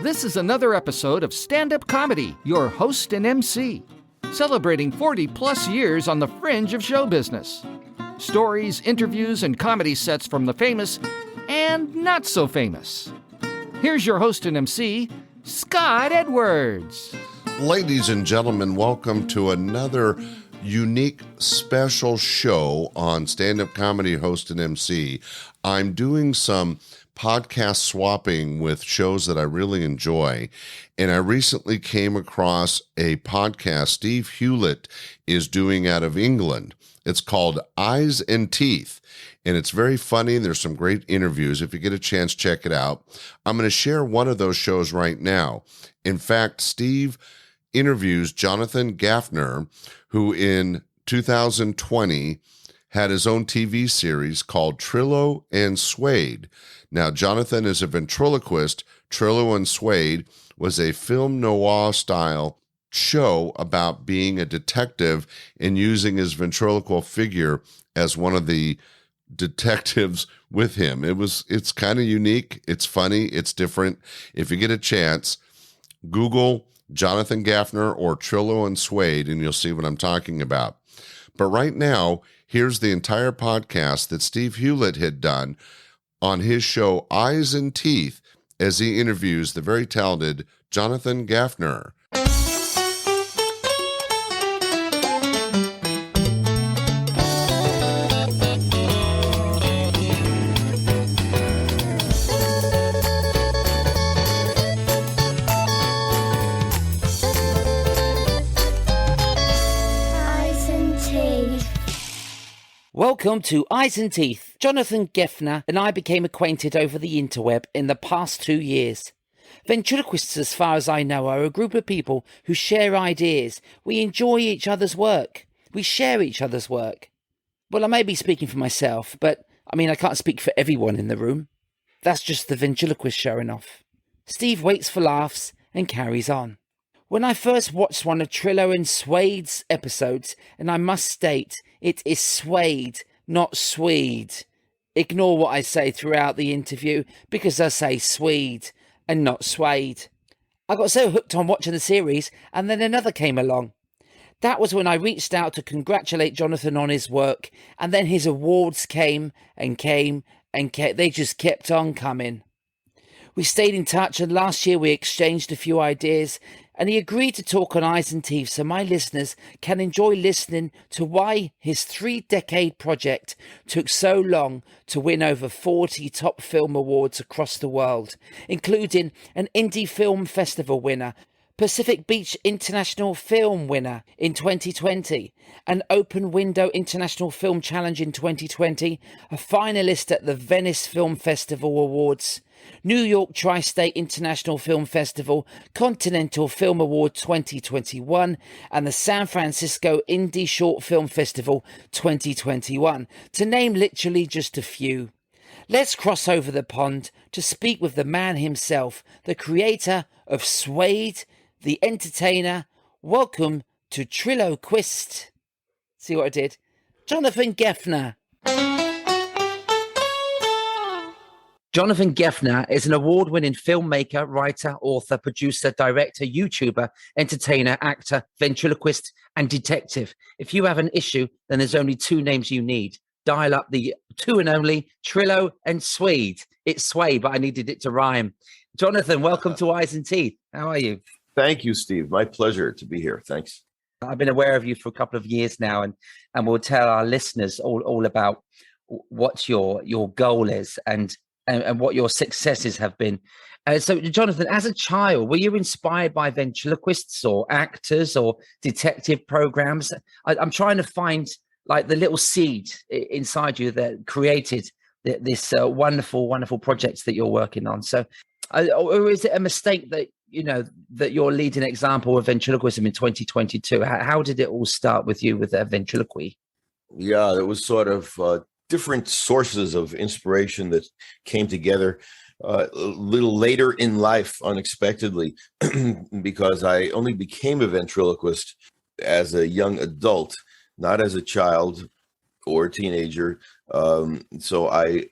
This is another episode of Standup Comedy, your host and MC, celebrating 40-plus years on the fringe of show business. Stories, interviews, and comedy sets from the famous and not so famous. Here's your host and MC, Scott Edwards. Ladies and gentlemen, welcome to another unique special show on Stand-Up Comedy host and MC. I'm doing some podcast swapping with shows that I really enjoy, and I recently came across a podcast Steve Hewlett is doing out of England. It's called Eyes and Teeth, and it's very funny. There's some great interviews. If you get a chance, check it out. I'm going to share one of those shows right now. In fact, Steve interviews Jonathan Geffner, who in 2020 had his own TV series called Trillo Suede. Now, Jonathan is a ventriloquist. Trillo Suede was a film noir style show about being a detective and using his ventriloquial figure as one of the detectives with him. It's kind of unique. It's funny. It's different. If you get a chance, Google Jonathan Geffner or Trillo Suede and you'll see what I'm talking about. But right now, here's the entire podcast that Steve Hewlett had done on his show Eyes and Teeth as he interviews the very talented Jonathan Geffner. Welcome to Eyes and Teeth. Jonathan Geffner and I became acquainted over the interweb in the past 2 years. Ventriloquists, as far as I know, are a group of people who share ideas. We enjoy each other's work. We share each other's work. Well, I may be speaking for myself, but I can't speak for everyone in the room. That's just the ventriloquist showing off. Steve waits for laughs and carries on. When I first watched one of Trillo Suede's episodes, and I must state, it is Suede, not Swede. Ignore what I say throughout the interview, because I say Swede and not Suede. I got so hooked on watching the series, and then another came along. That was when I reached out to congratulate Jonathan on his work, and then his awards came and came and came. They just kept on coming. We stayed in touch, and last year we exchanged a few ideas, and he agreed to talk on Eyes and Teeth so my listeners can enjoy listening to why his 3-decade project took so long to win over 40 top film awards across the world, including an Indie Film Festival winner, Pacific Beach International Film winner in 2020, an Open Window International Film Challenge in 2020, a finalist at the Venice Film Festival Awards, New York Tri-State International Film Festival, Continental Film Award 2021, and the San Francisco Indie Short Film Festival 2021, to name literally just a few. Let's cross over the pond to speak with the man himself, the creator of Suede, the entertainer. Welcome to Ventriloquist. See what I did? Jonathan Geffner. Jonathan Geffner is an award-winning filmmaker, writer, author, producer, director, YouTuber, entertainer, actor, ventriloquist, and detective. If you have an issue, then there's only 2 names you need. Dial up the 2 and only Trillo Suede. It's Suede, but I needed it to rhyme. Jonathan, welcome to Eyes and Teeth. How are you? Thank you, Steve. My pleasure to be here. Thanks. I've been aware of you for a couple of years now, and we'll tell our listeners all about what your goal is and what your successes have been. So, Jonathan, as a child, were you inspired by ventriloquists or actors or detective programs? I'm trying to find like the little seed inside you that created this wonderful, wonderful projects that you're working on. So, or is it a mistake that that you're leading example of ventriloquism in 2022? How did it all start with you with ventriloquy? Yeah, it was sort of different sources of inspiration that came together a little later in life, unexpectedly, because I only became a ventriloquist as a young adult, not as a child or a teenager. So I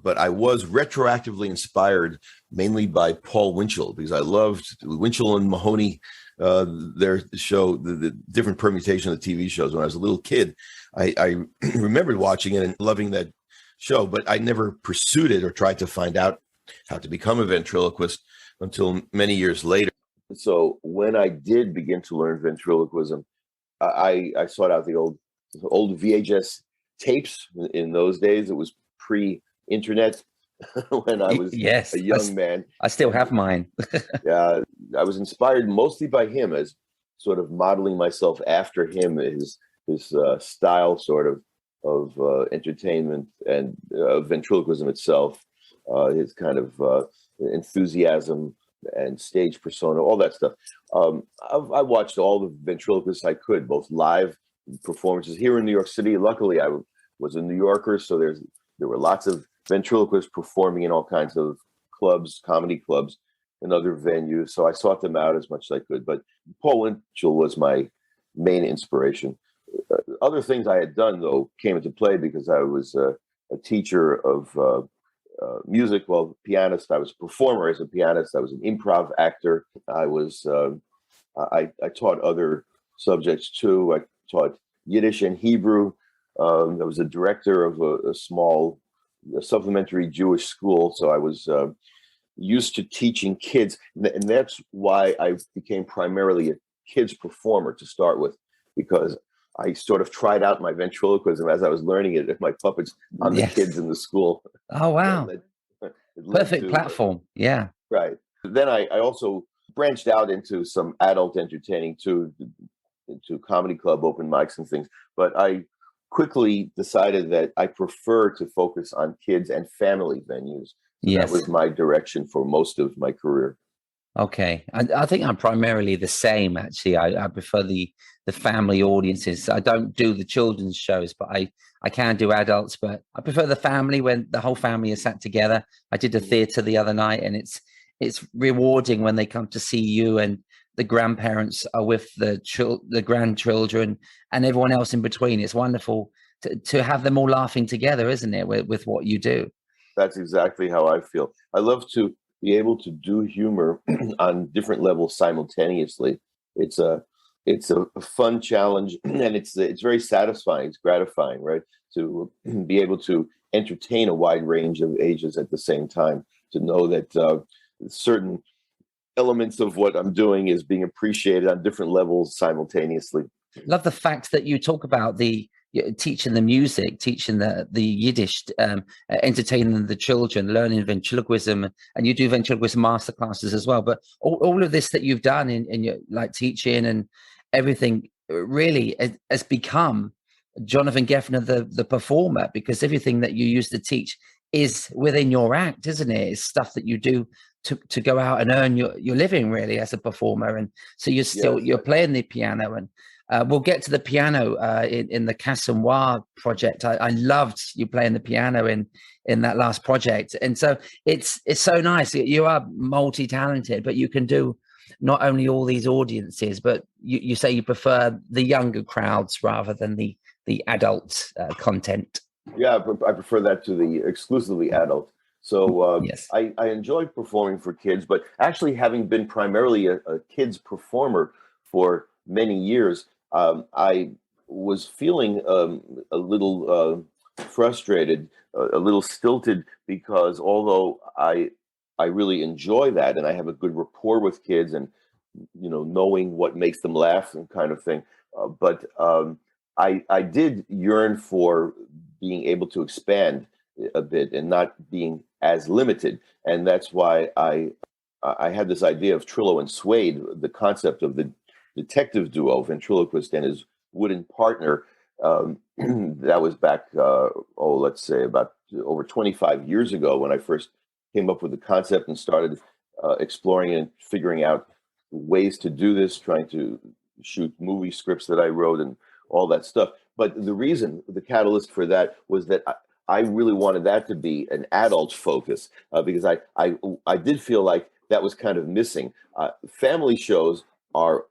but I was retroactively inspired mainly by Paul Winchell, because I loved Winchell and Mahoney, their show, the different permutation of the TV shows. When I was a little kid, I remembered watching it and loving that show, but I never pursued it or tried to find out how to become a ventriloquist until many years later. So when I did begin to learn ventriloquism, I sought out the old VHS tapes. In those days, it was pre-internet when I was a young man. I still have mine. Yeah, I was inspired mostly by him, as sort of modeling myself after him, his style sort of entertainment and ventriloquism itself, his kind of enthusiasm and stage persona, all that stuff. I watched all the ventriloquists I could, both live performances here in New York City. Luckily, I was a New Yorker, so there were lots of ventriloquists performing in all kinds of clubs, comedy clubs, and other venues. So I sought them out as much as I could. But Paul Winchell was my main inspiration. Other things I had done, though, came into play because I was a teacher of music. Well, pianist. I was a performer as a pianist. I was an improv actor. I taught other subjects too. I taught Yiddish and Hebrew. I was a director of a small supplementary Jewish school, so I was used to teaching kids, and that's why I became primarily a kids performer to start with, because I sort of tried out my ventriloquism as I was learning it, my puppets on the kids in the school. Oh, wow. Perfect platform. Yeah. Right. Then I also branched out into some adult entertaining too, into comedy club open mics and things. But I quickly decided that I prefer to focus on kids and family venues. So that was my direction for most of my career. Okay. I think I'm primarily the same, actually. I prefer the family audiences. I don't do the children's shows, but I can do adults, but I prefer the family, when the whole family is sat together. I did a theater the other night, and it's rewarding when they come to see you and the grandparents are with the grandchildren and everyone else in between. It's wonderful to have them all laughing together, isn't it, with what you do? That's exactly how I feel. I love to be able to do humor on different levels simultaneously. It's a fun challenge, and it's very satisfying. It's gratifying, right? To be able to entertain a wide range of ages at the same time, to know that certain elements of what I'm doing is being appreciated on different levels simultaneously. Love the fact that you talk about teaching the music, teaching the Yiddish, entertaining the children, learning ventriloquism, and you do ventriloquism masterclasses as well. But all of this that you've done in your like teaching and everything really has become Jonathan Geffner, the performer, because everything that you used to teach is within your act, isn't it? It's stuff that you do to go out and earn your living, really, as a performer. And so you're playing the piano, and we'll get to the piano in the Cassanois project. I loved you playing the piano in that last project. And so it's so nice. You are multi-talented, but you can do not only all these audiences, but you say you prefer the younger crowds rather than the adult content. Yeah, I prefer that to the exclusively adult. So I enjoy performing for kids, but actually having been primarily a kids performer for many years, I was feeling a little frustrated, a little stilted, because although I really enjoy that and I have a good rapport with kids and, knowing what makes them laugh and kind of thing, but I did yearn for being able to expand a bit and not being as limited. And that's why I had this idea of Trillo and Suede, the concept of the detective duo, ventriloquist and his wooden partner. That was back, let's say about over 25 years ago, when I first came up with the concept and started exploring and figuring out ways to do this, trying to shoot movie scripts that I wrote and all that stuff. But the catalyst for that was that I really wanted that to be an adult focus, because I did feel like that was kind of missing. Family shows are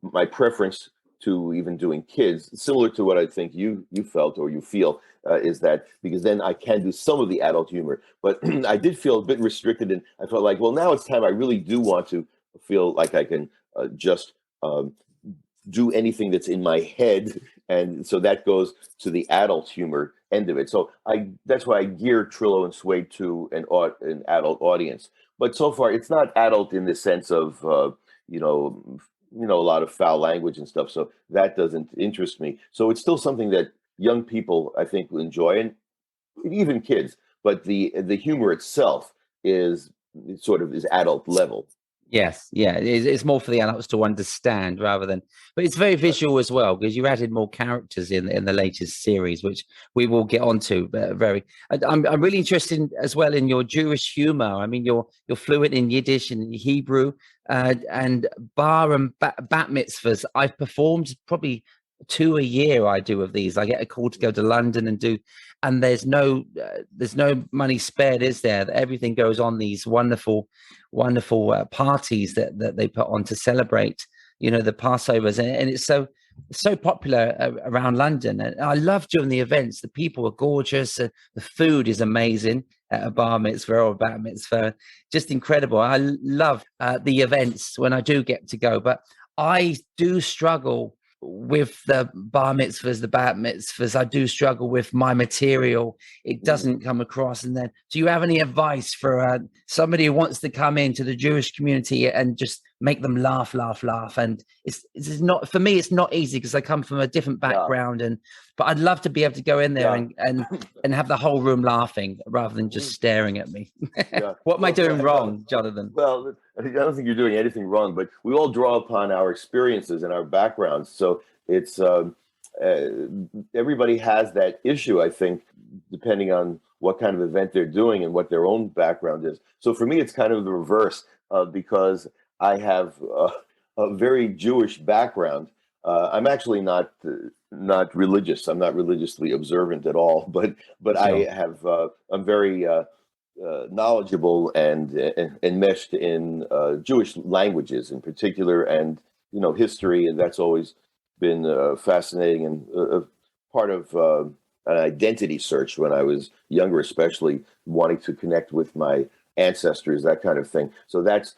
my preference to even doing kids, similar to what I think you felt or you feel, is that because then I can do some of the adult humor, but I did feel a bit restricted, and I felt like, well, now it's time. I really do want to feel like I can just do anything that's in my head, and so that goes to the adult humor end of it. So that's why I gear Trillo and Suede to an adult audience. But so far, it's not adult in the sense of a lot of foul language and stuff. So that doesn't interest me. So it's still something that young people, I think, will enjoy, and even kids. But the humor itself is adult level. Yes, yeah, it's more for the adults to understand rather than, but it's very visual as well, because you added more characters in the latest series, which we will get onto. I'm really interested as well in your Jewish humor. I mean, you're fluent in Yiddish and Hebrew, and bar and bat mitzvahs. I've performed probably 2 a year. I do of these. I get a call to go to London and do, and there's no money spared, is there? Everything goes on these wonderful parties that they put on to celebrate, the Passovers, and it's so popular around London. And I love doing the events. The people are gorgeous. The food is amazing at a bar mitzvah or a bat mitzvah. Just incredible. I love the events when I do get to go, but I do struggle with the bar mitzvahs, the bat mitzvahs. I do struggle with my material. It doesn't come across. And then, do you have any advice for somebody who wants to come into the Jewish community and just make them laugh? And it's not, for me, it's not easy because I come from a different background, but I'd love to be able to go in there and have the whole room laughing rather than just staring at me. What am I doing wrong, Jonathan? Well, I don't think you're doing anything wrong, but we all draw upon our experiences and our backgrounds. So it's everybody has that issue, I think, depending on what kind of event they're doing and what their own background is. So for me, it's kind of the reverse, because I have a very Jewish background. I'm actually not religious. I'm not religiously observant at all, but sure. I have I'm very knowledgeable and enmeshed in Jewish languages in particular, and history, and that's always been fascinating and part of an identity search when I was younger, especially wanting to connect with my ancestors, that kind of thing. So that's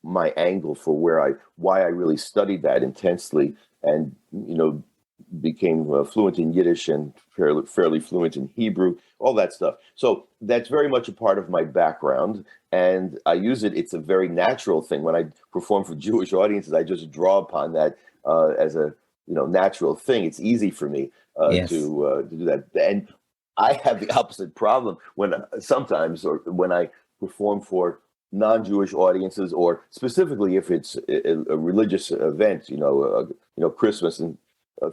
my angle for why I really studied that intensely, and became fluent in Yiddish and fairly fluent in Hebrew, all that stuff. So that's very much a part of my background, and I use it. It's a very natural thing. When I perform for Jewish audiences, I just draw upon that as a natural thing. It's easy for me to do that. And I have the opposite problem when I perform for non-Jewish audiences, or specifically if it's a religious event, Christmas and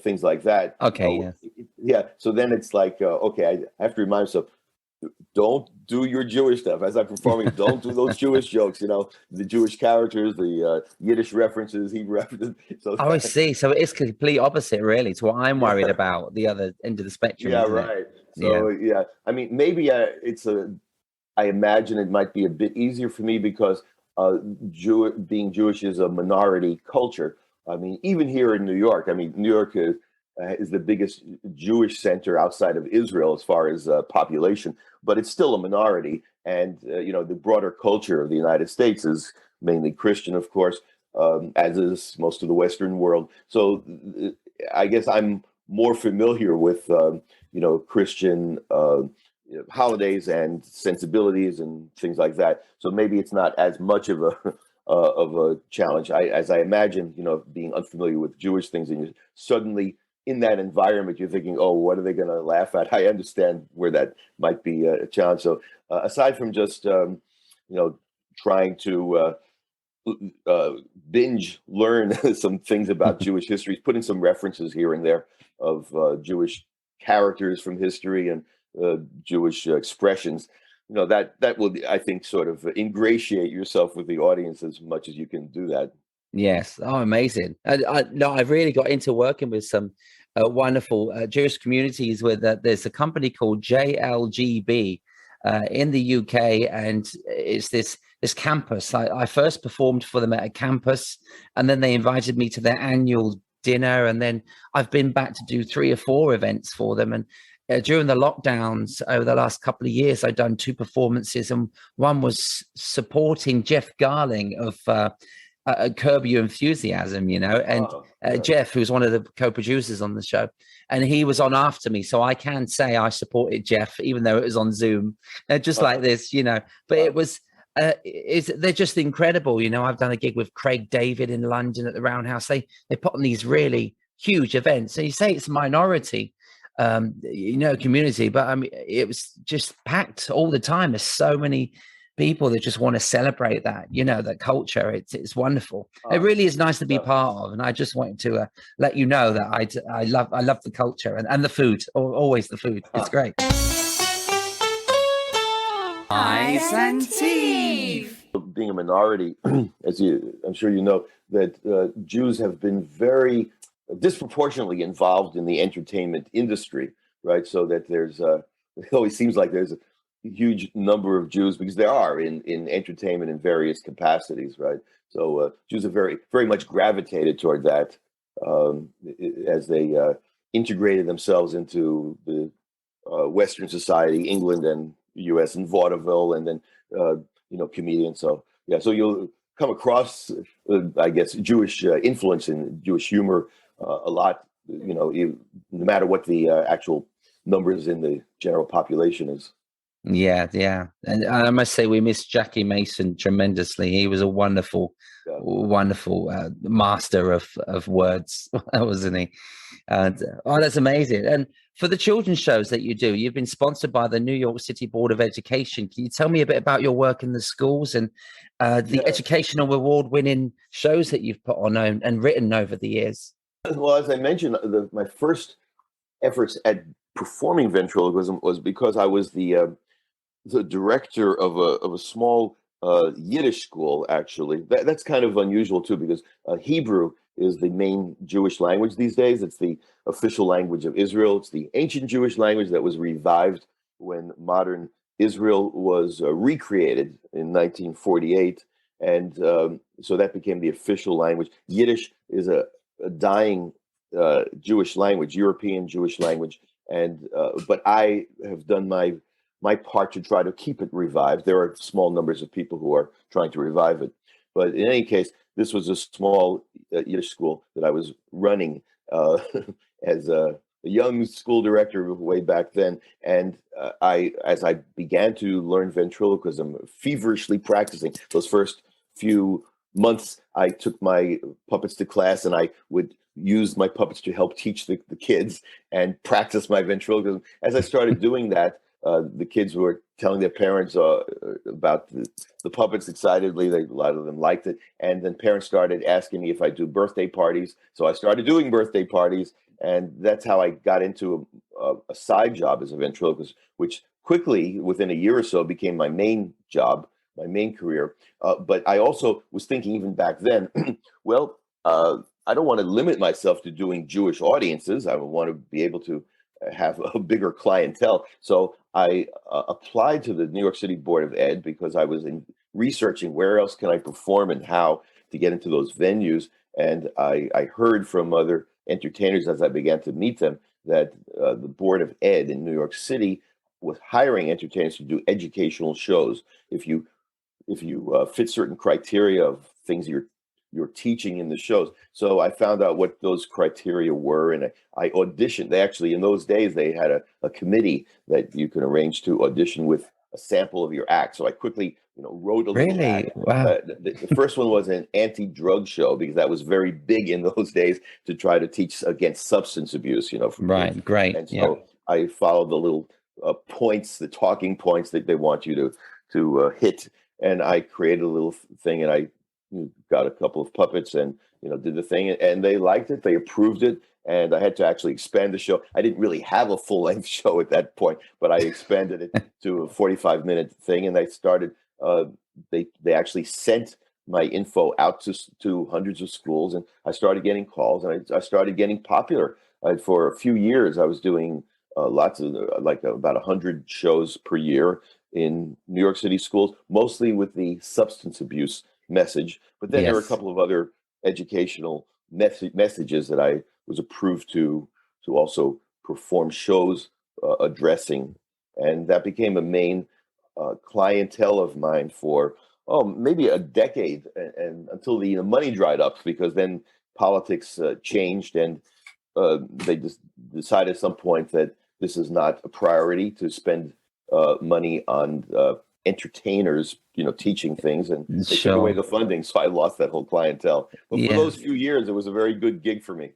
things like that. Okay. So then it's like, okay, I have to remind myself, don't do your Jewish stuff as I'm performing. Don't do those Jewish jokes. The Jewish characters, the Yiddish references, Hebrew references. So I see. So it's complete opposite, really, to what I'm worried about. The other end of the spectrum. Yeah, right. So I mean, maybe I imagine it might be a bit easier for me because being Jewish is a minority culture. I mean, even here in New York, New York is the biggest Jewish center outside of Israel as far as population, but it's still a minority. And, the broader culture of the United States is mainly Christian, of course, as is most of the Western world. So I guess I'm more familiar with, Christian holidays and sensibilities and things like that. So maybe it's not as much of a challenge as I imagine, being unfamiliar with Jewish things, and you're suddenly in that environment, you're thinking, oh, what are they going to laugh at? I understand where that might be a challenge. So aside from just, trying to binge learn some things about Jewish history, put in some references here and there of Jewish characters from history and Jewish expressions, that will, I think, sort of ingratiate yourself with the audience as much as you can do that. Yes. Oh, amazing. I've really got into working with some wonderful Jewish communities where there's a company called JLGB in the UK, and it's this campus. I first performed for them at a campus, and then they invited me to their annual dinner. And then I've been back to do 3 or 4 events for them. And during the lockdowns over the last couple of years, I've done 2 performances, and one was supporting Jeff Garling of Curb Your Enthusiasm, and Jeff, who's one of the co-producers on the show, and he was on after me, so I can say I supported Jeff, even though it was on Zoom, just like this, But it was, they're just incredible, I've done a gig with Craig David in London at the Roundhouse. They put on these really huge events, and you say it's a minority, community, but I mean, it was just packed all the time. There's so many people that just want to celebrate that, that culture. It's wonderful. It really is nice to be part of. And I just wanted to let you know that I love the culture and the food, always the food. It's great. Ice and Teeth. Being a minority, I'm sure you know, that Jews have been very disproportionately involved in the entertainment industry, right? So that it always seems like there's a huge number of Jews, because there are in entertainment in various capacities, right? So Jews have very, very much gravitated toward that as they integrated themselves into the Western society, England and U.S. and vaudeville, and then comedians. So yeah, so you'll come across, I guess, Jewish influence in Jewish humor a lot. No matter what the actual numbers in the general population is. Yeah. And I must say, we miss Jackie Mason tremendously. He was a wonderful master of words, wasn't he? And that's amazing. And for the children's shows that you do, you've been sponsored by the New York City Board of Education. Can you tell me a bit about your work in the schools and the educational award-winning shows that you've put on and written over the years? Well, as I mentioned, my first efforts at performing ventriloquism was because I was the director of a small Yiddish school. Actually, that's kind of unusual too, because Hebrew is the main Jewish language these days. It's the official language of Israel. It's the ancient Jewish language that was revived when modern Israel was recreated in 1948, and so that became the official language. Yiddish is a dying Jewish language, European Jewish language, and but I have done my part to try to keep it revived. There are small numbers of people who are trying to revive it. But in any case, this was a small Yiddish school that I was running as a young school director way back then. And as I began to learn ventriloquism, feverishly practicing those first few months, I took my puppets to class, and I would use my puppets to help teach the kids and practice my ventriloquism. As I started doing that, the kids were telling their parents about the puppets excitedly. A lot of them liked it. And then parents started asking me if I do birthday parties. So I started doing birthday parties. And that's how I got into a side job as a ventriloquist, which quickly, within a year or so, became my main job, my main career. But I also was thinking even back then, well, I don't want to limit myself to doing Jewish audiences. I want to be able to have a bigger clientele. So I applied to the New York City Board of Ed because I was researching where else can I perform and how to get into those venues. And I heard from other entertainers as I began to meet them that the Board of Ed in New York City was hiring entertainers to do educational shows. If you fit certain criteria of things you're teaching in the shows. So I found out what those criteria were, and I auditioned. They actually, in those days, they had a committee that you can arrange to audition with a sample of your act. So I quickly, wrote a little act. Wow. The first one was an anti-drug show, because that was very big in those days to try to teach against substance abuse, Right, kids. great. And so I followed the little points, the talking points that they want you to hit. And I created a little thing, and I got a couple of puppets and did the thing, and they liked it. They approved it, and I had to actually expand the show. I didn't really have a full-length show at that point, but I expanded it to a 45-minute thing, and they started. They actually sent my info out to hundreds of schools, and I started getting calls, and I started getting popular. For a few years, I was doing lots of about 100 shows per year in New York City schools, mostly with the substance abuse message. But then there were a couple of other educational messages that I was approved to also perform shows addressing, and that became a main clientele of mine for maybe a decade, and until the money dried up, because then politics changed, and they just decided at some point that this is not a priority to spend money on entertainers, teaching things, and they took away the funding. So I lost that whole clientele. But for those few years, it was a very good gig for me.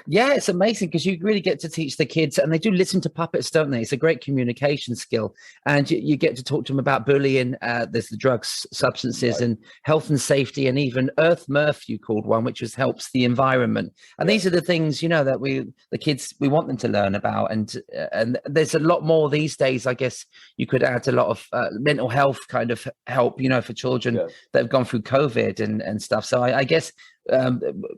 Yeah, it's amazing because you really get to teach the kids, and they do listen to puppets, don't they? It's a great communication skill, and you get to talk to them about bullying. There's the drugs, substances, and health and safety, and even Earth Mirth, you called one, which helps the environment. And these are the things that the kids, we want them to learn about. And there's a lot more these days. I guess you could add a lot of mental health kind of help, for children that have gone through COVID and stuff. So I guess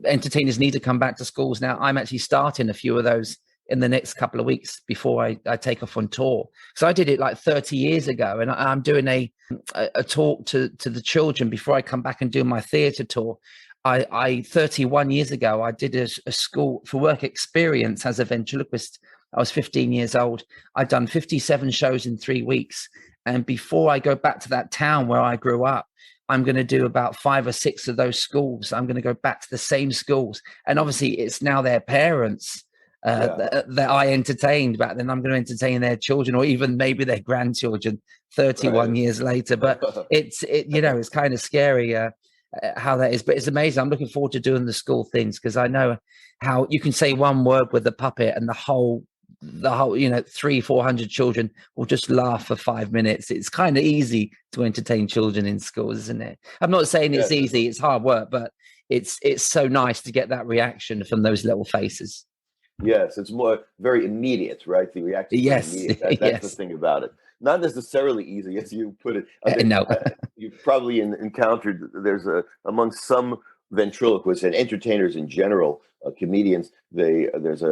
entertainers need to come back to schools now. I'm actually starting a few of those in the next couple of weeks before I take off on tour. So I did it like 30 years ago, and I'm doing a talk to the children before I come back and do my theatre tour. I 31 years ago, I did a school for work experience as a ventriloquist. I was 15 years old. I'd done 57 shows in 3 weeks. And before I go back to that town where I grew up, I'm going to do about 5 or 6 of those schools. I'm going to go back to the same schools. And obviously it's now their parents that I entertained back then. I'm going to entertain their children, or even maybe their grandchildren 31 years later. But it's kind of scary how that is. But it's amazing. I'm looking forward to doing the school things, because I know how you can say one word with the puppet and the whole 300-400 children will just laugh for 5 minutes. It's kind of easy to entertain children in schools, isn't it? I'm not saying it's easy, it's hard work, but it's so nice to get that reaction from those little faces. Yes, it's very immediate, right? The reaction is immediate. That's the thing about it. Not necessarily easy, as you put it. No. You've probably encountered, there's among some ventriloquists and entertainers in general, comedians, there's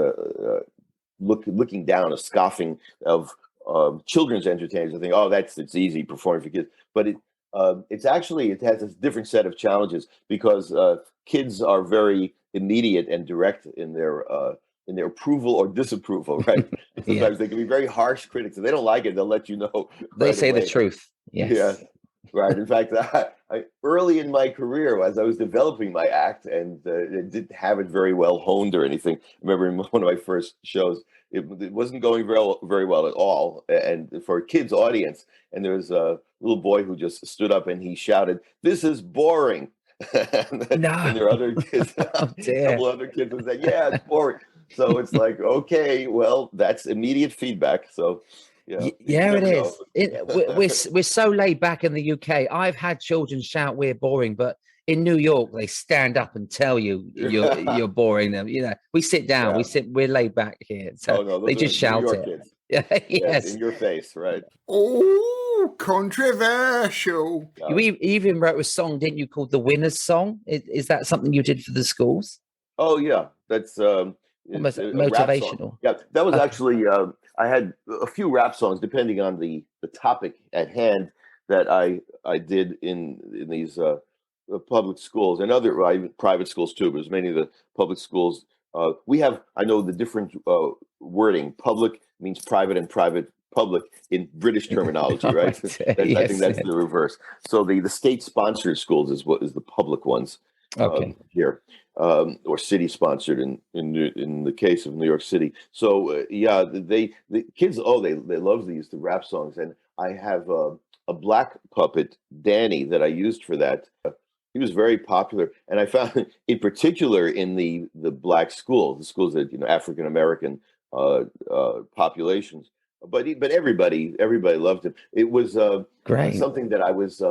looking down, a scoffing of children's entertainers. I think, it's easy performing for kids, but it has a different set of challenges, because kids are very immediate and direct in their approval or disapproval, right? Sometimes they can be very harsh critics. If they don't like it, they'll let you know. They say the truth. Yes. Yeah. Right. In fact, I early in my career, as I was developing my act, and didn't have it very well honed or anything. I remember in one of my first shows, it wasn't going very well at all, and for a kid's audience. And there was a little boy who just stood up and he shouted, "This is boring." And there are other kids, a couple other kids who said, "Yeah, it's boring." So it's like, okay, well, that's immediate feedback. So. Yeah, it is. We're so laid back in the UK. I've had children shout we're boring, but in New York they stand up and tell you you're boring them. We sit down, we're laid back here. So they just shout it. Yes, in your face, right? Oh, controversial. You even wrote a song, didn't you, called The Winner's Song? Is that something you did for the schools? Oh yeah, that's motivational. Yeah, that was actually I had a few rap songs depending on the topic at hand that I did in these public schools and other private schools too. But it was mainly the public schools. I know the different wording. Public means private, and private public in British terminology, right? I think that's the reverse. So the state sponsored schools is the public ones. Here, or city sponsored in the case of New York City. So the kids, they love the rap songs, and I have a black puppet, Danny, that I used for that. He was very popular, and I found in particular in the black schools, the schools that African American populations, but everybody loved him. It was great, something that I was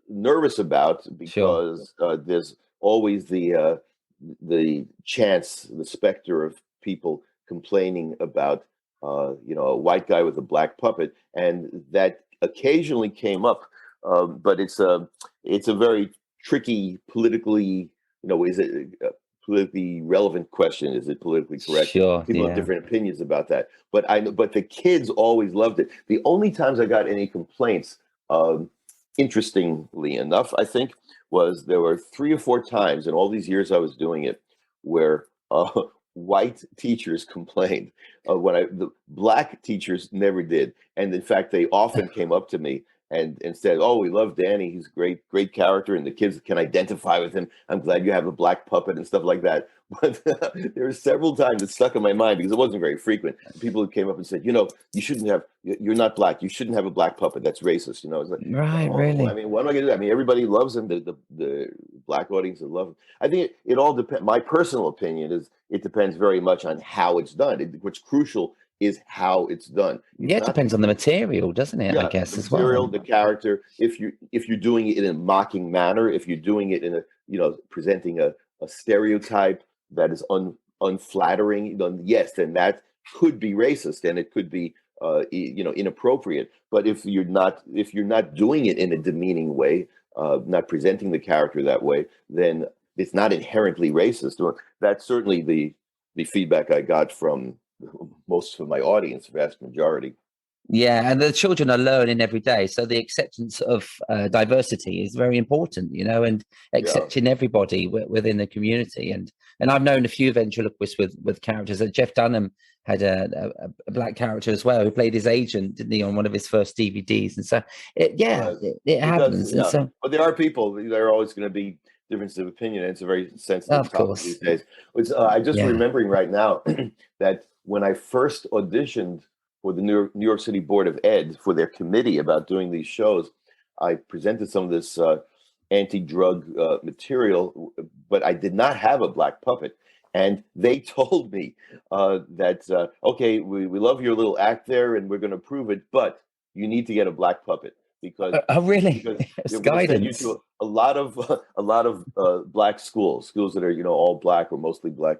nervous about, because there's always the chance, the specter of people complaining about a white guy with a black puppet, and that occasionally came up. But it's a very tricky, politically, is it a politically relevant question? Is it politically correct? Sure, people have different opinions about that. But the kids always loved it. The only times I got any complaints interestingly enough, I think, was there were 3 or 4 times in all these years I was doing it where white teachers complained. The black teachers never did, and in fact, they often came up to me and said, "Oh, we love Danny. He's a great character, and the kids can identify with him. I'm glad you have a black puppet and stuff like that." But there were several times it stuck in my mind because it wasn't very frequent. People who came up and said, you shouldn't have. You're not black. You shouldn't have a black puppet. That's racist. It's like, Right, oh, really. I mean, what am I going to do? I mean, everybody loves him. The black audience love him. I think it all depends. My personal opinion is it depends very much on how it's done. What's crucial is how it's done. Yeah, it depends on the material, doesn't it? I guess the as material, well. the character. If you're doing it in a mocking manner, if you're doing it in presenting a stereotype that is unflattering, then yes, then that could be racist and it could be inappropriate. But if you're not doing it in a demeaning way, not presenting the character that way, then it's not inherently racist. That's certainly the feedback I got from most of my audience, vast majority. Yeah, and the children are learning every day, so the acceptance of diversity is very important, and accepting everybody within the community. And I've known a few ventriloquists with characters. Jeff Dunham had a black character as well, who played his agent, didn't he, on one of his first DVDs? And so it happens. Does, and so, but there are people. There are always going to be differences of opinion, and it's a very sensitive topic these days. I just remembering right now that when I first auditioned for the New York City Board of Ed for their committee about doing these shows, I presented some of this anti-drug material, but I did not have a black puppet. And they told me that, okay, we love your little act there and we're going to prove it, but you need to get a black puppet because really? Because It's guidance. Send you guidance. to a lot of black schools that are all black or mostly black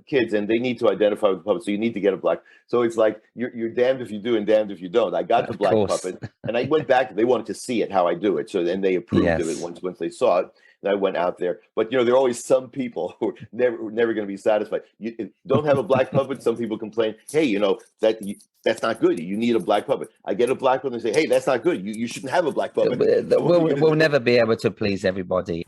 kids, and they need to identify with the puppet. So you need to get a black. So it's like you're damned if you do and damned if you don't. I got the black puppet, and I went back. They wanted to see it how I do it. So then they approved of it once they saw it. And I went out there, but there are always some people who are never going to be satisfied. You don't have a black puppet. Some people complain, hey, that's not good. You need a black puppet. I get a black puppet and say, hey, that's not good. You shouldn't have a black puppet. We'll never be able to please everybody.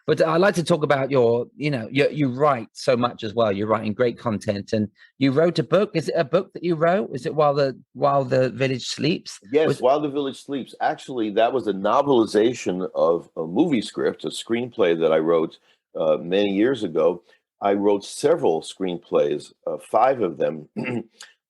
But I'd like to talk about you write so much as well. You're writing great content, and you wrote a book. Is it a book that you wrote? Is it While the Village Sleeps? Yes, While the Village Sleeps. Actually, that was a novelization of a movie script, a screenplay that I wrote many years ago. I wrote several screenplays, 5 of them,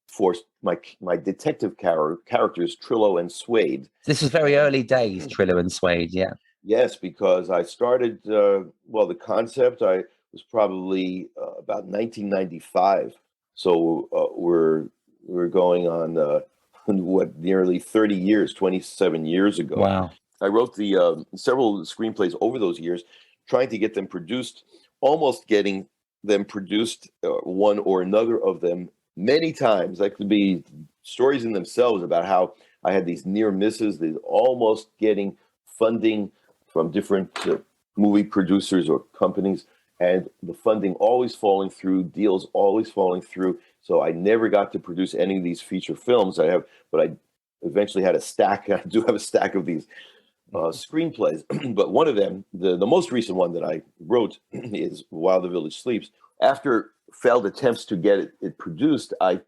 for my detective characters, Trillo and Suede. This was very early days, Trillo and Suede, yeah. Yes, because I started, the concept, I was probably about 1995. So we're going on, nearly 30 years, 27 years ago. Wow. I wrote the several screenplays over those years, trying to get them produced, almost getting them produced, one or another of them, many times. That could be stories in themselves about how I had these near misses, almost getting funding from different movie producers or companies, and the funding always falling through, deals always falling through. So I never got to produce any of these feature films but I eventually had a stack. I do have a stack of these screenplays, but one of them, the most recent one that I wrote, is While the Village Sleeps. After failed attempts to get it produced, I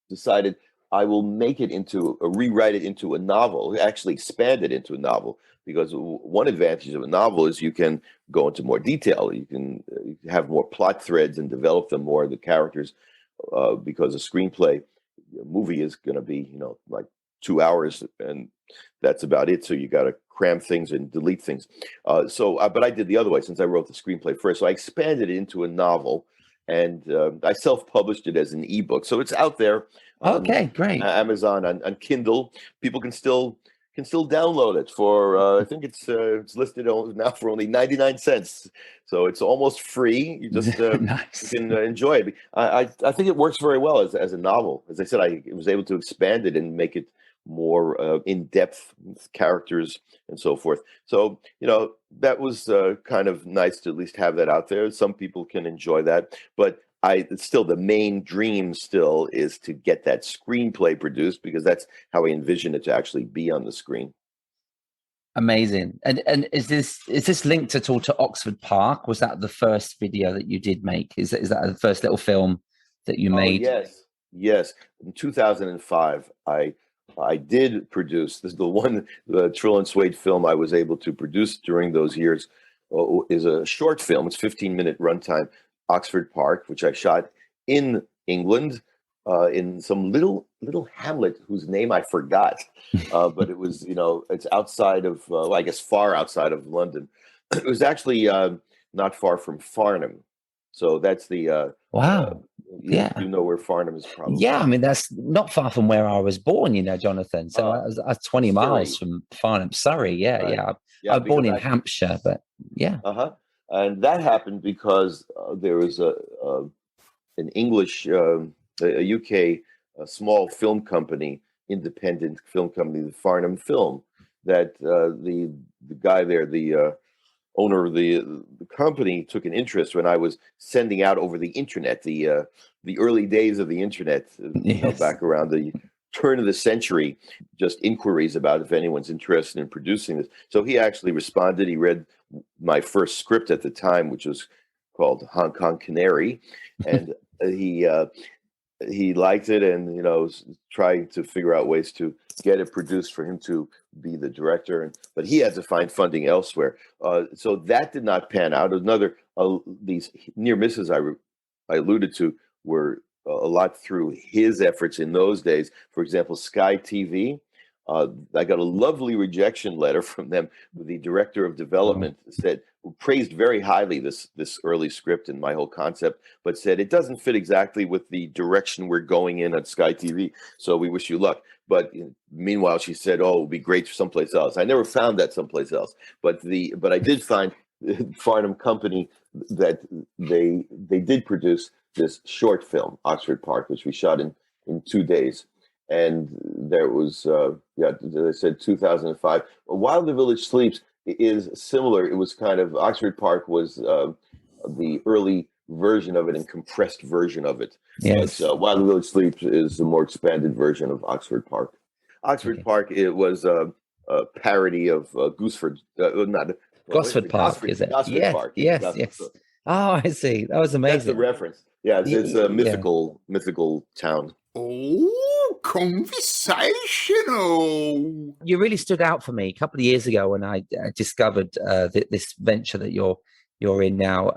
decided I will rewrite it into a novel, actually expand it into a novel, because one advantage of a novel is you can go into more detail. You can have more plot threads and develop them more, the characters, because a screenplay, a movie is going to be, like 2 hours, and that's about it. So you got to cram things and delete things. But I did the other way, since I wrote the screenplay first. So I expanded it into a novel, and I self-published it as an ebook. So it's out there. Okay, great. Amazon, on Kindle. People can still download it for I think it's listed now for only 99 cents. So it's almost free. You just Nice. you can enjoy it. I think it works very well as a novel. As I said, I was able to expand it and make it more in-depth characters and so forth. So, that was kind of nice to at least have that out there. Some people can enjoy that, but still, the main dream still is to get that screenplay produced, because that's how I envision it to actually be on the screen. Amazing. And is this linked at all to Oxford Park? Was that the first video that you did make? Is that the first little film that you made? Yes. In 2005, I did produce this. The Trillo Suede film I was able to produce during those years is a short film. It's 15-minute runtime. Oxford Park, which I shot in England, in some little hamlet whose name I forgot, but it was, it's outside of, I guess far outside of London. It was actually not far from Farnham, so that's the wow. You know where Farnham is, probably. Yeah, I mean, that's not far from where I was born, Jonathan. So I was 20 miles from Farnham, Surrey. Yeah, right. I was born in Hampshire, but yeah. And that happened because there was an English, a UK, small film company, independent film company, the Farnham Film, that the guy there, the owner of the company, took an interest when I was sending out over the internet, the early days of the internet, back around the turn of the century, just inquiries about if anyone's interested in producing this. So he actually responded. He read my first script at the time, which was called Hong Kong Canary, and he liked it, and was trying to figure out ways to get it produced for him to be the director, but he had to find funding elsewhere. So that did not pan out. Another these near misses I alluded to were a lot through his efforts in those days. For example, Sky TV. I got a lovely rejection letter from them. The director of development praised very highly this early script and my whole concept, but said it doesn't fit exactly with the direction we're going in at Sky TV. So we wish you luck. But meanwhile, she said, "Oh, it would be great someplace else." I never found that someplace else, but I did find Farnham Company that they did produce this short film, Oxford Park, which we shot in 2 days. And there was, as I said, 2005. While the Village Sleeps is similar. It was kind of, Oxford Park was the early version of it and compressed version of it. Yes. But While the Village Sleeps is the more expanded version of Oxford Park. Oxford Park, it was a parody of Gosford Park, is it? Gosford Park. Yes. Oh, I see. That was amazing. That's the reference. Yeah, it's a mythical town. Oh, conversational. You really stood out for me a couple of years ago when I discovered this venture that you're in now.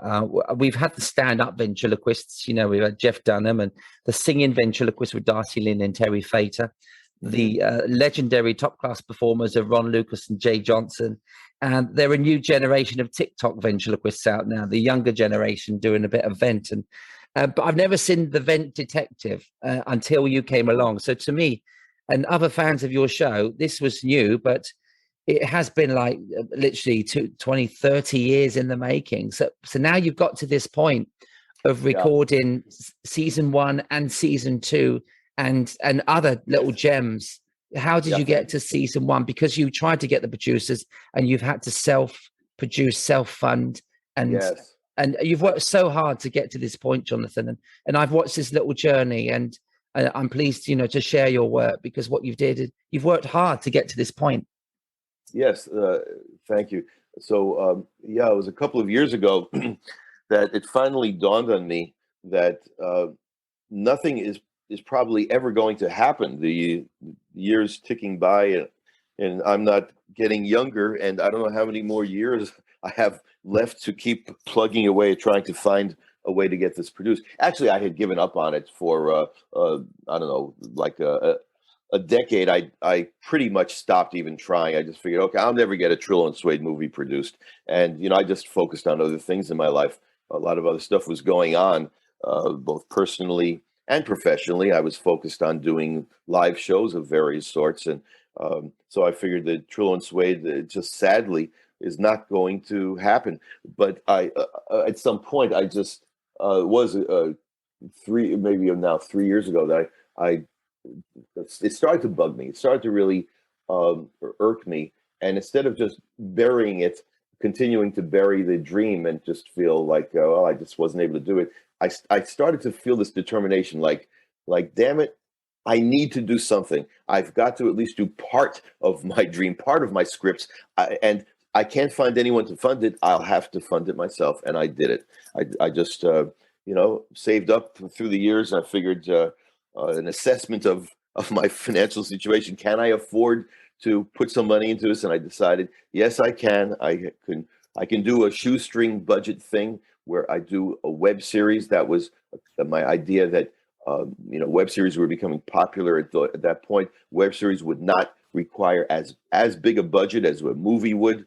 We've had the stand-up ventriloquists, we've had Jeff Dunham, and the singing ventriloquist with Darcy Lynn and Terry Fater, the legendary top-class performers of Ron Lucas and Jay Johnson. And there are a new generation of TikTok ventriloquists out now, the younger generation doing a bit of vent. And but I've never seen the Vent Detective until you came along. So to me, and other fans of your show, this was new, but it has been like literally 20, 30 years in the making. So now you've got to this point of recording season 1 and season 2 and other little gems. How did you get to season 1? Because you tried to get the producers and you've had to self-produce, self-fund, and you've worked so hard to get to this point, Jonathan. And I've watched this little journey, and I'm pleased, to share your work, because what you've worked hard to get to this point. Yes, thank you. So, it was a couple of years ago that it finally dawned on me that nothing is probably ever going to happen. The years ticking by, and I'm not getting younger, and I don't know how many more years I have left to keep plugging away, trying to find a way to get this produced. Actually, I had given up on it for, I don't know, like a decade. I pretty much stopped even trying. I just figured, okay, I'll never get a Trillo Suede movie produced. And, I just focused on other things in my life. A lot of other stuff was going on, both personally and professionally. I was focused on doing live shows of various sorts. And so I figured that Trillo Suede, just sadly, is not going to happen. But I, at some point, I just was 3 years ago that it started to bug me. It started to really irk me. And instead of just burying it, continuing to bury the dream and just feel like, I just wasn't able to do it, I started to feel this determination, like, damn it, I need to do something. I've got to at least do part of my dream, part of my scripts, and I can't find anyone to fund it. I'll have to fund it myself, and I did it. I just saved up through the years, and I figured an assessment of my financial situation. Can I afford to put some money into this? And I decided, yes, I can. I can do a shoestring budget thing where I do a web series. That was my idea, that web series were becoming popular at that point. Web series would not require as big a budget as a movie would.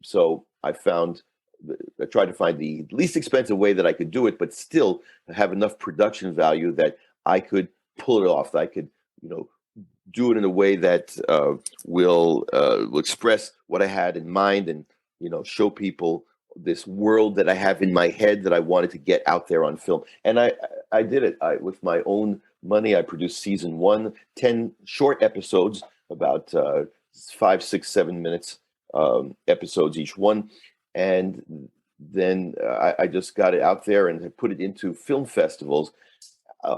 So I tried to find the least expensive way that I could do it, but still have enough production value that I could pull it off. That I could, do it in a way that will express what I had in mind, and show people this world that I have in my head that I wanted to get out there on film. And I did it. With my own money, I produced season 1, 10 short episodes, about 5, 6, 7 minutes episodes each one. And then I just got it out there and put it into film festivals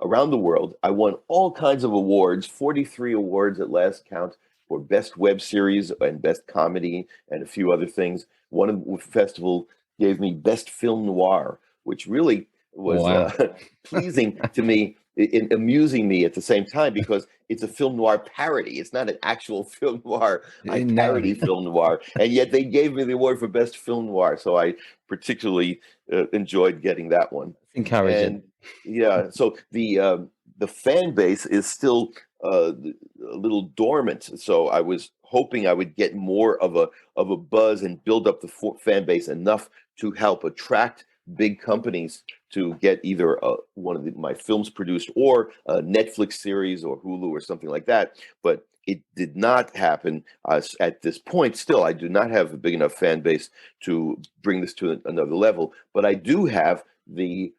around the world. I won all kinds of awards, 43 awards at last count, for best web series and best comedy and a few other things. One of the festival gave me best film noir, which really was pleasing to me, amusing me at the same time, because it's a film noir parody. It's not an actual film noir. I parody film noir, and yet they gave me the award for best film noir. So I particularly enjoyed getting that one. Encouraging. And yeah, so the fan base is still a little dormant. So I was hoping I would get more of a buzz and build up the fan base enough to help attract big companies to get either one of my films produced, or a Netflix series or Hulu or something like that. But it did not happen at this point. Still, I do not have a big enough fan base to bring this to another level. But I do have the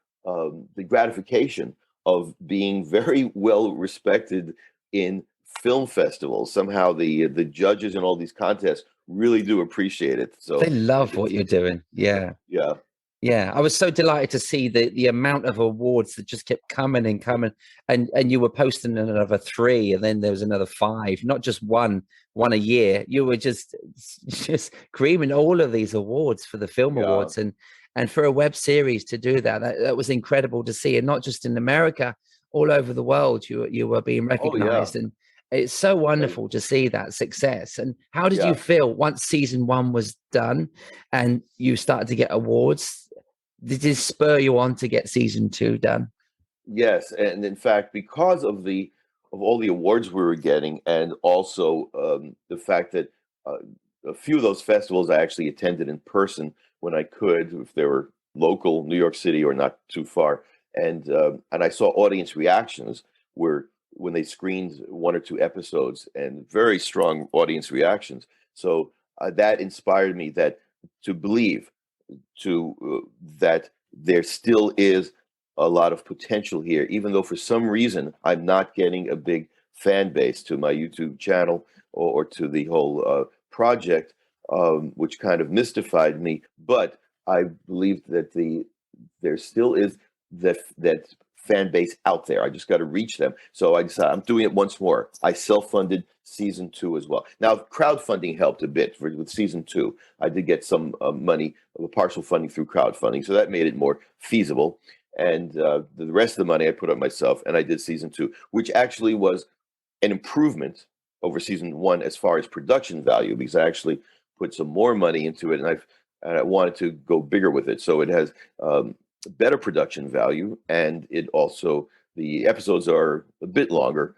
gratification of being very well respected in film festivals. Somehow the judges in all these contests really do appreciate it. So they love what you're doing. Yeah. Yeah, I was so delighted to see the amount of awards that just kept coming and coming, and you were posting another 3, and then there was another 5, not just one a year. You were just creaming all of these awards for the film awards, and for a web series to do that was incredible to see, and not just in America, all over the world. You were being recognized, and it's so wonderful to see that success. And how did you feel once season 1 was done and you started to get awards? Did it spur you on to get season 2 done? Yes, and in fact, because of all the awards we were getting, and also the fact that a few of those festivals I actually attended in person when I could, if they were local, New York City or not too far, and I saw audience reactions when they screened 1 or 2 episodes, and very strong audience reactions. So that inspired me to believe that there still is a lot of potential here, even though for some reason I'm not getting a big fan base to my YouTube channel or to the whole project, which kind of mystified me. But I believe that there still is that fan base out there. I just got to reach them. So I decided I'm doing it once more. I self-funded season 2 as well. Now, crowdfunding helped a bit with season 2. I did get some money, partial funding through crowdfunding, so that made it more feasible. And the rest of the money I put up myself, and I did season 2, which actually was an improvement over season 1 as far as production value, because I actually put some more money into it, and I wanted to go bigger with it. So it has better production value, and it also, the episodes are a bit longer.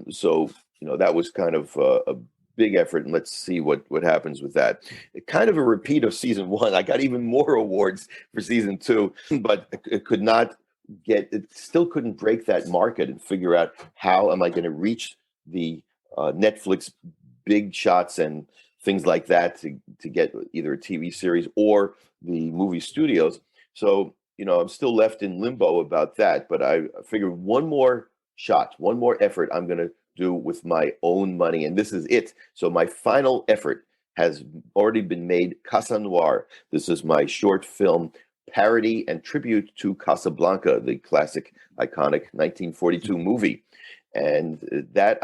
So that was kind of a big effort, and let's see what happens with that. Kind of a repeat of season 1. I got even more awards for season 2, but it still couldn't break that market and figure out how am I going to reach the Netflix big shots and things like that to get either a TV series or the movie studios. So I'm still left in limbo about that, but I figured one more shot, one more effort I'm going to do with my own money, and this is it. So my final effort has already been made, Casa Noir. This is my short film parody and tribute to Casablanca, the classic, iconic 1942 movie. And that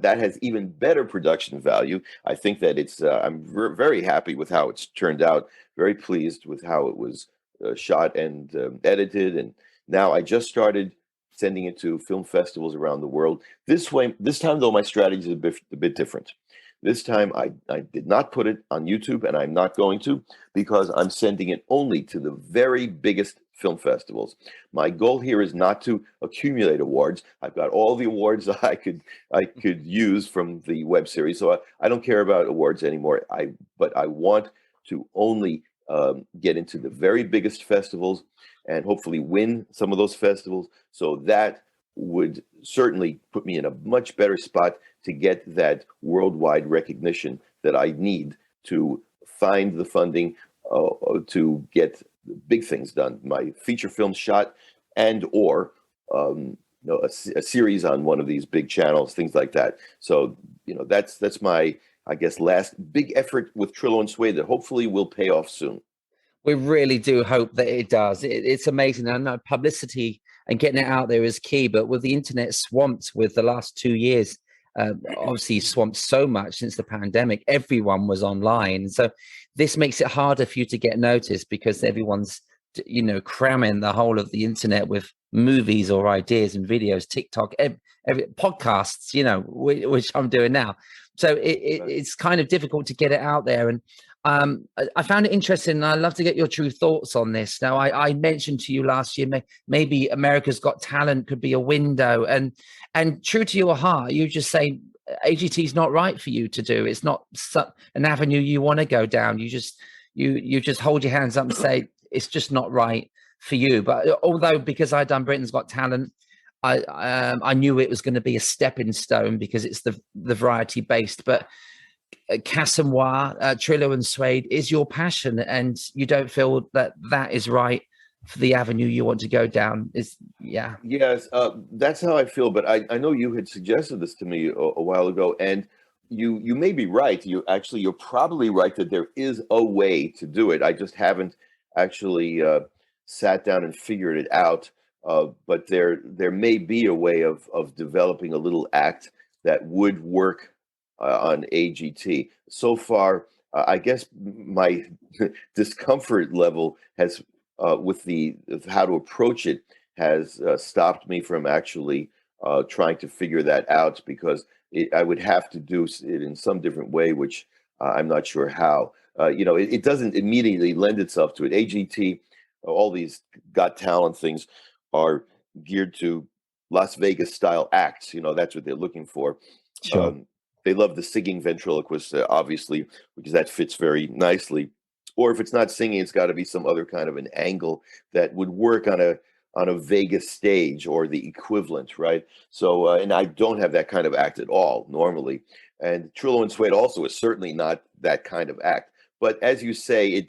has even better production value. I think that I'm very happy with how it's turned out, very pleased with how it was shot and edited. And now I just started sending it to film festivals around the world. This time, though, my strategy is a bit different. This time, I did not put it on YouTube, and I'm not going to, because I'm sending it only to the very biggest film festivals. My goal here is not to accumulate awards. I've got all the awards I could use from the web series, so I don't care about awards anymore. But I want to only get into the very biggest festivals and hopefully win some of those festivals. So that would certainly put me in a much better spot to get that worldwide recognition that I need to find the funding to get big things done. My feature film shot or a series on one of these big channels, things like that. So that's my, I guess, last big effort with Trillo and Suede that hopefully will pay off soon. We really do hope that it does. It's amazing. I know publicity and getting it out there is key, but with the internet swamped with the last 2 years, obviously swamped so much since the pandemic, everyone was online. So this makes it harder for you to get noticed because everyone's, cramming the whole of the internet with movies or ideas and videos, TikTok, every podcasts, which I'm doing now. So it's kind of difficult to get it out there. And I found it interesting, and I'd love to get your true thoughts on this. Now, I mentioned to you last year, maybe America's Got Talent could be a window, and true to your heart, you just say AGT is not right for you to do. It's not an avenue you want to go down. You just hold your hands up and say it's just not right for you. But although because I'd done Britain's Got Talent, I knew it was going to be a stepping stone because it's the variety based, but Casamwa, Trillo and Suede is your passion, and you don't feel that is right for the avenue you want to go down. Yes, that's how I feel. But I know you had suggested this to me a while ago, and you may be right. You're probably right that there is a way to do it. I just haven't actually sat down and figured it out. But there may be a way of developing a little act that would work on AGT. So far, I guess my discomfort level has with how to approach it has stopped me from actually trying to figure that out, because I would have to do it in some different way, which I'm not sure how. It doesn't immediately lend itself to it. AGT, all these Got Talent things are geared to Las Vegas style acts. That's what they're looking for. Sure. They love the singing ventriloquist, obviously, because that fits very nicely. Or if it's not singing, it's got to be some other kind of an angle that would work on a Vegas stage or the equivalent, right? So, and I don't have that kind of act at all normally. And Trillo and Suede also is certainly not that kind of act. But as you say,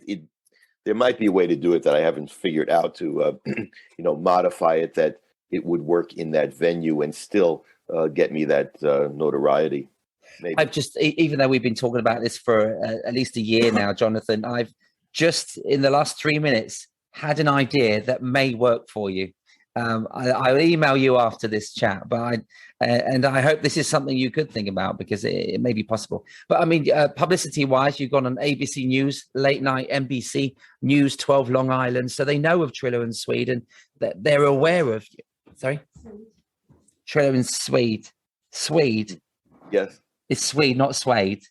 there might be a way to do it that I haven't figured out to, modify it that it would work in that venue and still get me that notoriety. Maybe. I've just, even though we've been talking about this for at least a year now, Jonathan, I've just in the last 3 minutes had an idea that may work for you. I'll email you after this chat, but I hope this is something you could think about, because it may be possible. But I mean, publicity-wise, you've gone on ABC News, late night NBC News, 12 Long Island, so they know of Trillo and Suede, and they're aware of you. Sorry, Trillo and Suede. Suede. Yes. It's Swede, not Suede.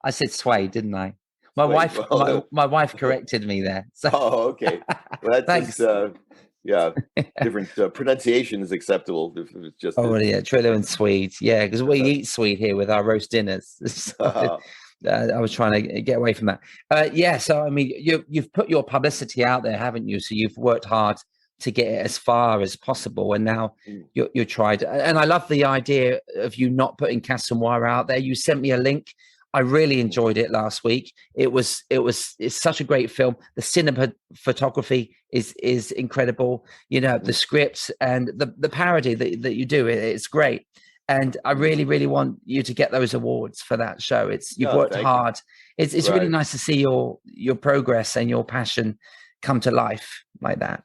I said Suede, didn't I? My wife corrected me there. So. Oh, okay. Well, Thanks. Different pronunciation is acceptable. If it's just Trillo and Suede. Yeah, because we eat sweet here with our roast dinners. So, I was trying to get away from that. So I mean, you've put your publicity out there, haven't you? So you've worked hard to get it as far as possible, and now you're tried. And I love the idea of you not putting Casamwa out there. You sent me a link. I really enjoyed it last week. It's such a great film. The cinematography is incredible. The scripts and the parody that you do. It's great. And I really, really want you to get those awards for that show. You've worked hard. It's really nice to see your progress and your passion come to life like that.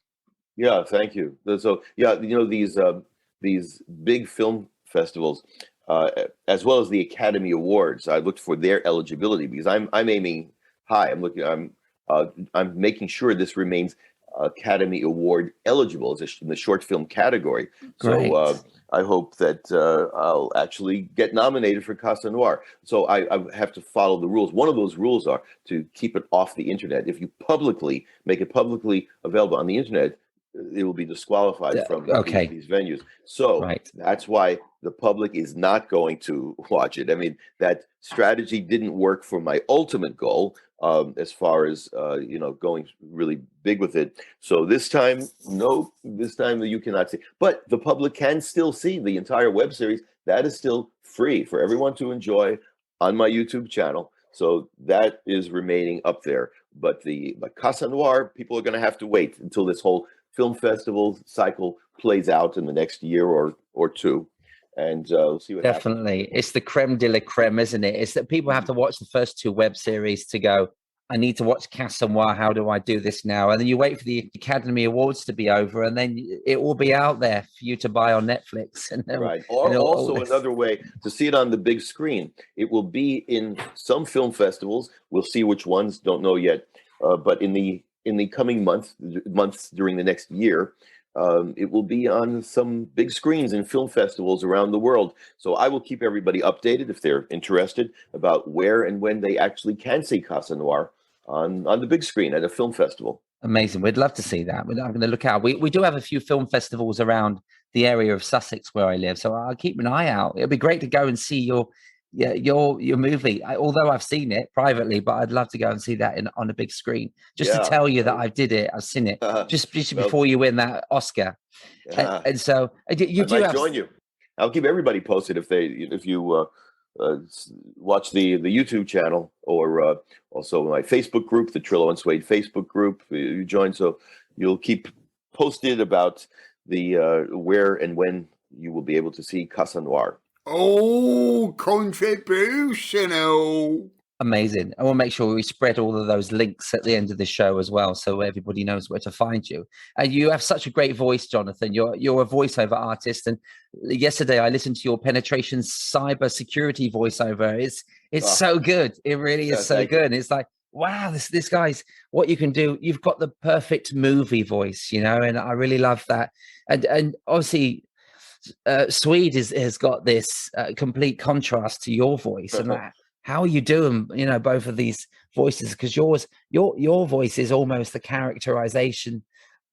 Yeah, thank you. So yeah, these big film festivals, uh, as well as the Academy Awards, I looked for their eligibility because I'm aiming high. I'm making sure this remains Academy Award eligible in the short film category. Great. So I hope that I'll actually get nominated for Casa Noir. So I have to follow the rules. One of those rules are to keep it off the internet. If you make it publicly available on the internet, it will be disqualified from Okay. these venues. So Right. that's why the public is not going to watch it. I mean, that strategy didn't work for my ultimate goal, as far as going really big with it. So this time you cannot see, but the public can still see the entire web series. That is still free for everyone to enjoy on my YouTube channel. So that is remaining up there. But the Casa Noir, people are going to have to wait until this whole film festival cycle plays out in the next year or two, and we'll see what happens. Definitely. It's the creme de la creme, isn't it? It's that people have to watch the first 2 web series to go, I need to watch Casa Noir. How do I do this now? And then you wait for the Academy Awards to be over, and then it will be out there for you to buy on Netflix. Right. Or also another way to see it on the big screen. It will be in some film festivals. We'll see which ones, don't know yet. But in the coming months during the next year, it will be on some big screens in film festivals around the world. So I will keep everybody updated if they're interested about where and when they actually can see Casa Noir on the big screen at a film festival. Amazing. We'd love to see that. I'm going to look out. We do have a few film festivals around the area of Sussex where I live, so I'll keep an eye out. It'd be great to go and see your movie. Although I've seen it privately, but I'd love to go and see that on a big screen, just to tell you that I've seen it just before you win that Oscar. And so you I might join you. I'll keep everybody posted if you watch the YouTube channel, or also my Facebook group, the Trillo and Suede Facebook group. You join, so you'll keep posted about the where and when you will be able to see Casa Noir. Oh, contributional. Amazing. I will make sure we spread all of those links at the end of the show as well, so everybody knows where to find you. And you have such a great voice, Jonathan. You're a voiceover artist. And yesterday I listened to your penetration cyber security voiceover. It's so good. It really is so good. It's like, wow, this guy's what you can do. You've got the perfect movie voice, and I really love that. And obviously, Swede has got this complete contrast to your voice, and that. How are you doing, both of these voices? Because your voice is almost the characterization,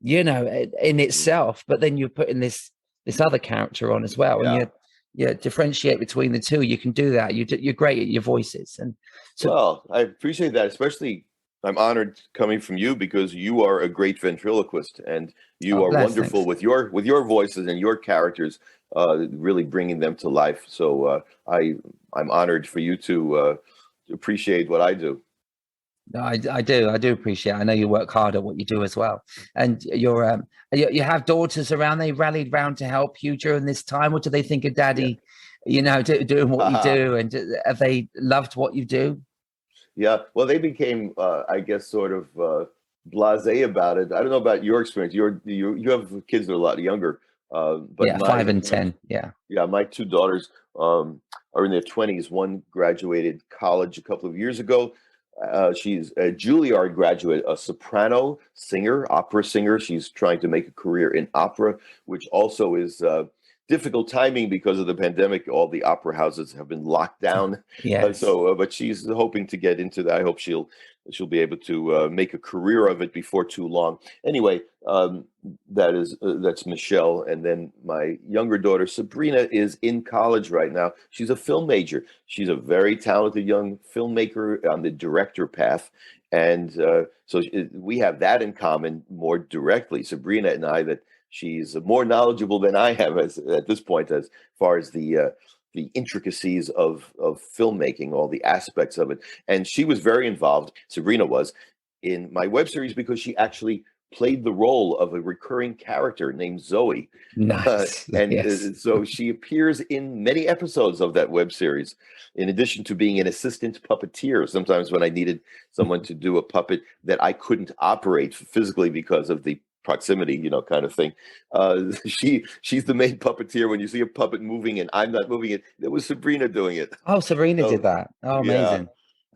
in itself. But then you're putting this other character on as well, and you differentiate between the two. You can do that. You're great at your voices, and so. Well, I appreciate that. Especially, I'm honored coming from you because you are a great ventriloquist, and you are wonderful with your voices and your characters, really bringing them to life. So I'm honored for you to appreciate what I do. No, I do appreciate it. I know you work hard at what you do as well, and you have daughters around. They rallied round to help you during this time. What do they think of Daddy? Doing what you do, and have they loved what you do? Yeah, well, they became, I guess, sort of blasé about it. I don't know about your experience. You have kids that are a lot younger. But 5 and 10. Yeah. Yeah, my 2 daughters are in their 20s. One graduated college a couple of years ago. She's a Juilliard graduate, a soprano singer, opera singer. She's trying to make a career in opera, which also is difficult timing because of the pandemic. All the opera houses have been locked down. Yes. But she's hoping to get into that. I hope she'll be able to make a career of it before too long. Anyway, that's Michelle, and then my younger daughter Sabrina is in college right now. She's a film major. She's a very talented young filmmaker on the director path, and so we have that in common more directly. Sabrina and I, that she's more knowledgeable than I have at this point as far as the intricacies of filmmaking, all the aspects of it. And she was very involved, Sabrina was, in my web series because she actually played the role of a recurring character named Zoe. Nice. So she appears in many episodes of that web series, in addition to being an assistant puppeteer. Sometimes when I needed someone to do a puppet that I couldn't operate physically because of the proximity, kind of thing. She's the main puppeteer. When you see a puppet moving and I'm not moving it, it was Sabrina doing it. Oh, Sabrina did that. Oh, amazing. Yeah.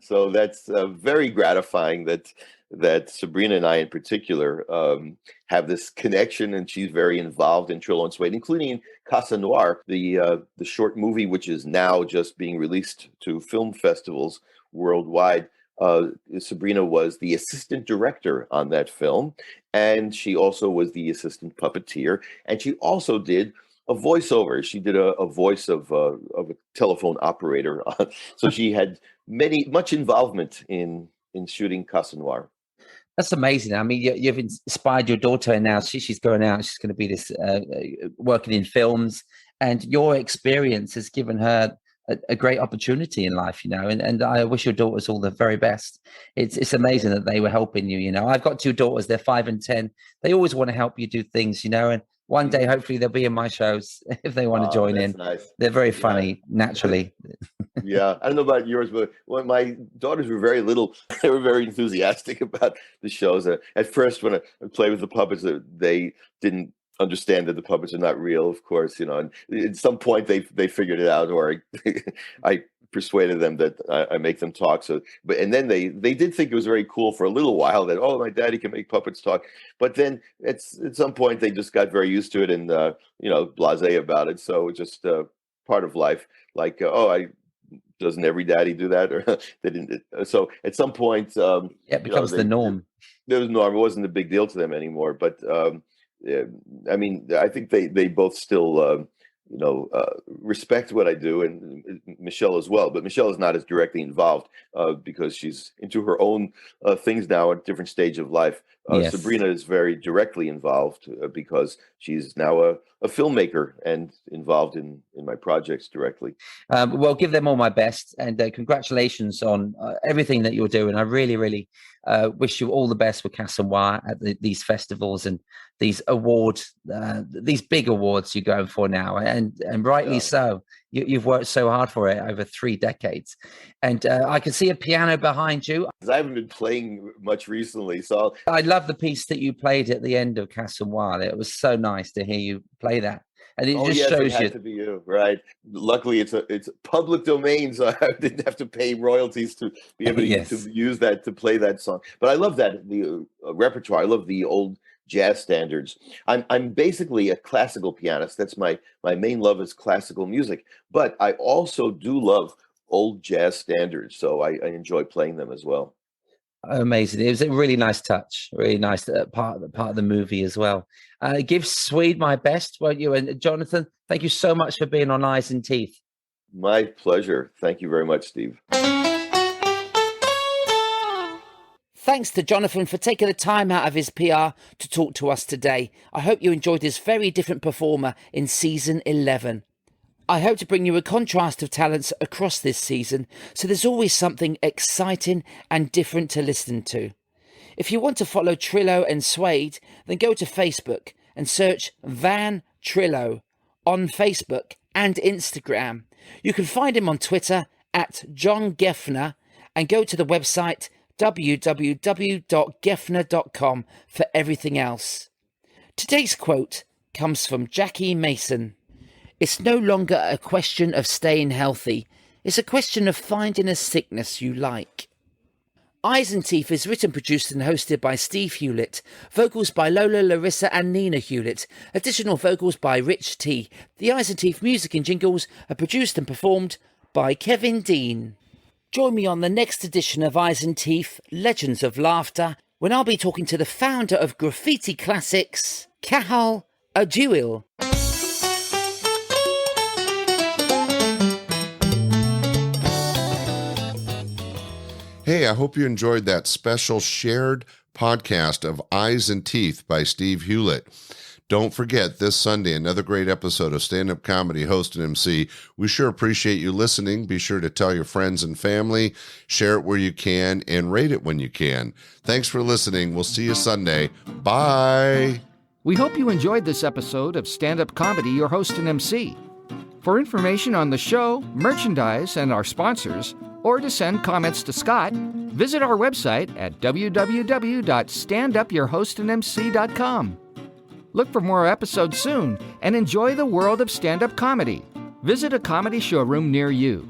So that's very gratifying that Sabrina and I in particular have this connection, and she's very involved in Trillo Suede, including in Casa Noir, the short movie, which is now just being released to film festivals worldwide. Sabrina was the assistant director on that film, and she also was the assistant puppeteer, and she also did a voiceover. She did a voice of a telephone operator, so she had much involvement in shooting Casa Noir. That's amazing. I mean, you've inspired your daughter, and now she's going out. She's going to be this working in films, and your experience has given her a great opportunity in life, and I wish your daughters all the very best. It's amazing that they were helping you. I've got 2 daughters, they're 5 and 10. They always want to help you do things, and one day hopefully they'll be in my shows if they want to join in. Nice. They're very funny naturally. Yeah, I don't know about yours, but when my daughters were very little, they were very enthusiastic about the shows. At first, when I played with the puppets, they didn't understand that the puppets are not real, of course, and at some point they figured it out, or I persuaded them that I make them talk. And then they did think it was very cool for a little while that, oh, my daddy can make puppets talk. But then at some point they just got very used to it and blasé about it. So it's just part of life. Like, doesn't every daddy do that? Or they didn't. So at some point, it becomes the norm. There was norm. It wasn't a big deal to them anymore. But I mean, I think they both still respect what I do, and Michelle as well. But Michelle is not as directly involved because she's into her own things now at a different stage of life. Yes. Sabrina is very directly involved because she's now a filmmaker and involved in my projects directly. Well, give them all my best, and congratulations on everything that you're doing. I really, really wish you all the best with Casa Noir at these festivals and these awards, these big awards you're going for now, and rightly so. You've worked so hard for it over 3 decades, and I can see a piano behind you. I haven't been playing much recently, so I love the piece that you played at the end of Casa Noir. It was so nice to hear you play that, and it shows it had you. To be you, right? Luckily, it's public domain, so I didn't have to pay royalties to be able to use that to play that song. But I love that the repertoire. I love the old jazz standards. I'm basically a classical pianist. That's my main love is classical music. But I also do love old jazz standards, so I enjoy playing them as well. Amazing. It was a really nice touch, really nice part of the movie as well. Give Suede my best, won't you? And Jonathan, thank you so much for being on Eyes and Teeth. My pleasure. Thank you very much, Steve. Thanks to Jonathan for taking the time out of his PR to talk to us today. I hope you enjoyed this very different performer in season 11. I hope to bring you a contrast of talents across this season, so there's always something exciting and different to listen to. If you want to follow Trillo and Suede, then go to Facebook and search Van Trillo on Facebook and Instagram. You can find him on Twitter at John Geffner, and go to the website www.geffner.com for everything else. Today's quote comes from Jackie Mason. It's no longer a question of staying healthy. It's a question of finding a sickness you like. Eyes and Teeth is written, produced and hosted by Steve Hewlett. Vocals by Lola, Larissa and Nina Hewlett. Additional vocals by Rich T. The Eyes and Teeth music and jingles are produced and performed by Kevin Dean. Join me on the next edition of Eyes and Teeth, Legends of Laughter, when I'll be talking to the founder of Graffiti Classics, Cahal Aduil. Hey, I hope you enjoyed that special shared podcast of Eyes and Teeth by Steve Hewlett. Don't forget, this Sunday, another great episode of Stand-Up Comedy, host and MC. We sure appreciate you listening. Be sure to tell your friends and family, share it where you can, and rate it when you can. Thanks for listening. We'll see you Sunday. Bye. We hope you enjoyed this episode of Stand-Up Comedy, your host and MC. For information on the show, merchandise, and our sponsors, or to send comments to Scott, visit our website at www.standupyourhostandmc.com. Look for more episodes soon and enjoy the world of stand-up comedy. Visit a comedy showroom near you.